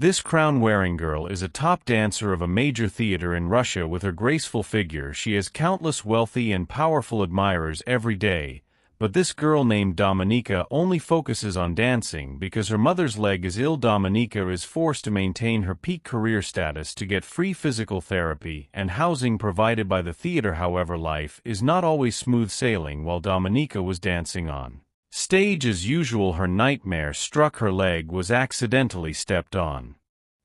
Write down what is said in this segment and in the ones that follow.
This crown-wearing girl is a top dancer of a major theater in Russia. With her graceful figure, she has countless wealthy and powerful admirers every day. But this girl named Dominika only focuses on dancing because her mother's leg is ill. Dominika is forced to maintain her peak career status to get free physical therapy and housing provided by the theater. However, life is not always smooth sailing while Dominika was dancing on stage as usual. Her nightmare struck. Her leg was accidentally stepped on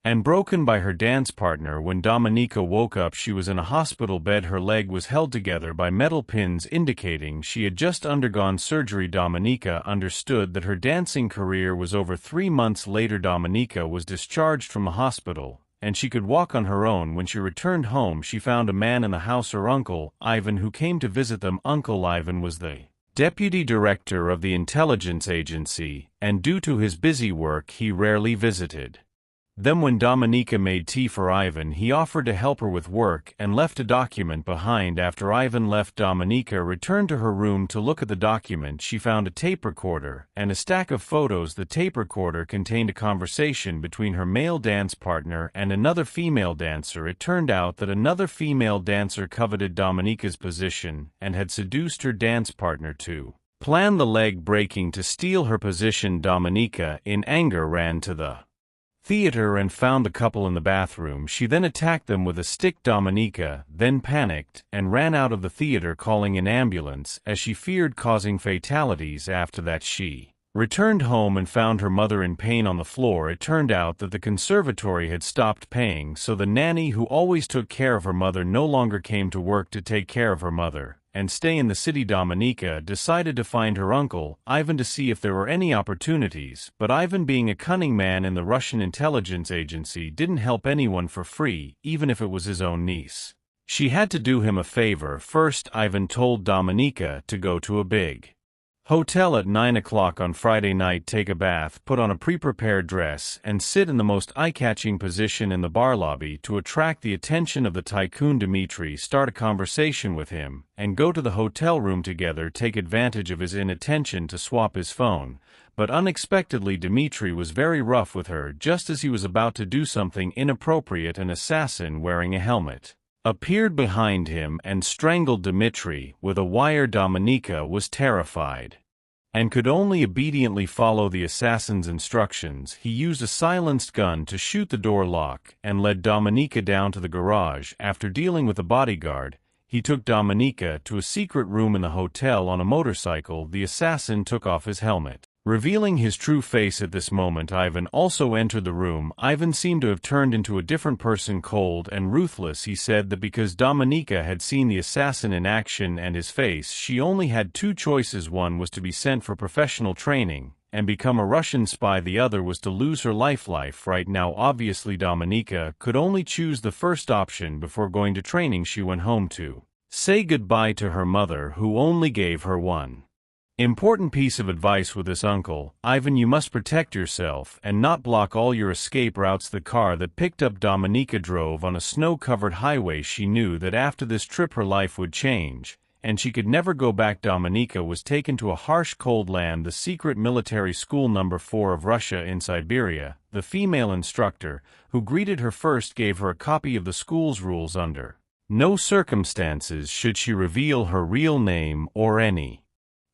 and broken by her dance partner. When Dominika woke up, she was in a hospital bed. Her leg was held together by metal pins, indicating she had just undergone surgery. Dominika understood that her dancing career was over. 3 months later, Dominika was discharged from the hospital, and she could walk on her own. When she returned home, she found a man in the house, her uncle, Ivan, who came to visit them. Uncle Ivan was the deputy director of the intelligence agency, and due to his busy work, he rarely visited them. When Dominika made tea for Ivan, he offered to help her with work and left a document behind. After Ivan left, Dominika returned to her room to look at the document. She found a tape recorder and a stack of photos. The tape recorder contained a conversation between her male dance partner and another female dancer. It turned out that another female dancer coveted Dominika's position and had seduced her dance partner to plan the leg breaking to steal her position. Dominika, in anger, ran to the theater and found the couple in the bathroom. She then attacked them with a stick. Dominika then panicked and ran out of the theater, calling an ambulance as she feared causing fatalities. After that, she returned home and found her mother in pain on the floor. It turned out that the conservatory had stopped paying, so the nanny who always took care of her mother no longer came to work to take care of her mother and stay in the city. Dominika decided to find her uncle, Ivan, to see if there were any opportunities, but Ivan, being a cunning man in the Russian intelligence agency, didn't help anyone for free, even if it was his own niece. She had to do him a favor. First, Ivan told Dominika to go to a big hotel at 9 o'clock on Friday night, take a bath, put on a pre-prepared dress, and sit in the most eye-catching position in the bar lobby to attract the attention of the tycoon Dmitri, start a conversation with him, and go to the hotel room together. Take advantage of his inattention to swap his phone. But unexpectedly, Dmitri was very rough with her. Just as he was about to do something inappropriate, an assassin wearing a helmet appeared behind him and strangled Dmitri with a wire. Dominika was terrified and could only obediently follow the assassin's instructions. He used a silenced gun to shoot the door lock and led Dominika down to the garage. After dealing with the bodyguard, he took Dominika to a secret room in the hotel on a motorcycle. The assassin took off his helmet, revealing his true face. At this moment, Ivan also entered the room. Ivan seemed to have turned into a different person, cold and ruthless. He said that because Dominika had seen the assassin in action and his face, she only had 2 choices. One was to be sent for professional training and become a Russian spy. The other was to lose her life. Right now, obviously, Dominika could only choose the first option. Before going to training, she went home to say goodbye to her mother, who only gave her one important piece of advice with this uncle: Ivan, you must protect yourself and not block all your escape routes. The car that picked up Dominika drove on a snow-covered highway. She knew that after this trip her life would change, and she could never go back. Dominika was taken to a harsh, cold land, the secret military school number 4 of Russia in Siberia. The female instructor, who greeted her first, gave her a copy of the school's rules. Under no circumstances should she reveal her real name or any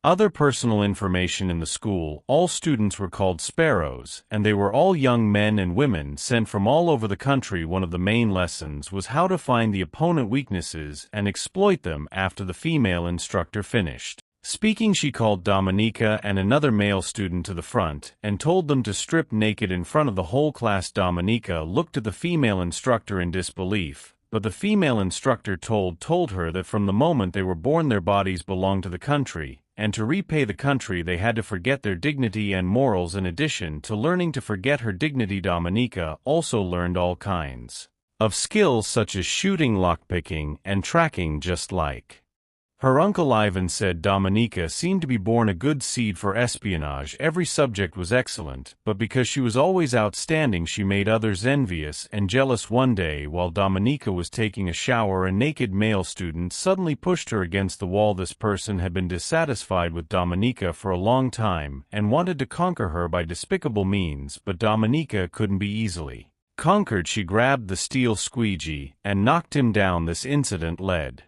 other personal information in the school. All students were called Sparrows, and they were all young men and women sent from all over the country. One of the main lessons was how to find the opponent's weaknesses and exploit them. After the female instructor finished speaking, she called Dominika and another male student to the front and told them to strip naked in front of the whole class. Dominika looked at the female instructor in disbelief, but the female instructor told her that from the moment they were born their bodies belonged to the country, and to repay the country they had to forget their dignity and morals. In addition to learning to forget her dignity, Dominika also learned all kinds of skills such as shooting, lockpicking, and tracking, just like Her uncle Ivan said Dominika seemed to be born a good seed for espionage. Every subject was excellent, but because she was always outstanding she made others envious and jealous. One day, while Dominika was taking a shower, a naked male student suddenly pushed her against the wall. This person had been dissatisfied with Dominika for a long time and wanted to conquer her by despicable means, but Dominika couldn't be easily conquered. She grabbed the steel squeegee and knocked him down. This incident led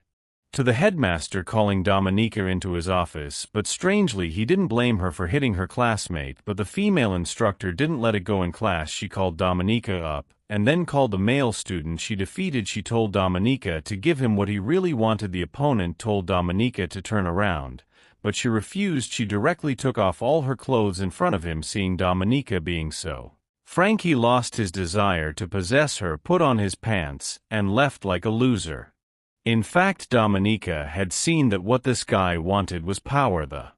to the headmaster calling Dominika into his office, but strangely he didn't blame her for hitting her classmate. But the female instructor didn't let it go in class. She called Dominika up, and then called the male student she defeated. She told Dominika to give him what he really wanted. The opponent told Dominika to turn around, but she refused. She directly took off all her clothes in front of him. Seeing Dominika being so frank, he lost his desire to possess her, put on his pants, and left like a loser. In fact, Dominika had seen that what this guy wanted was power. The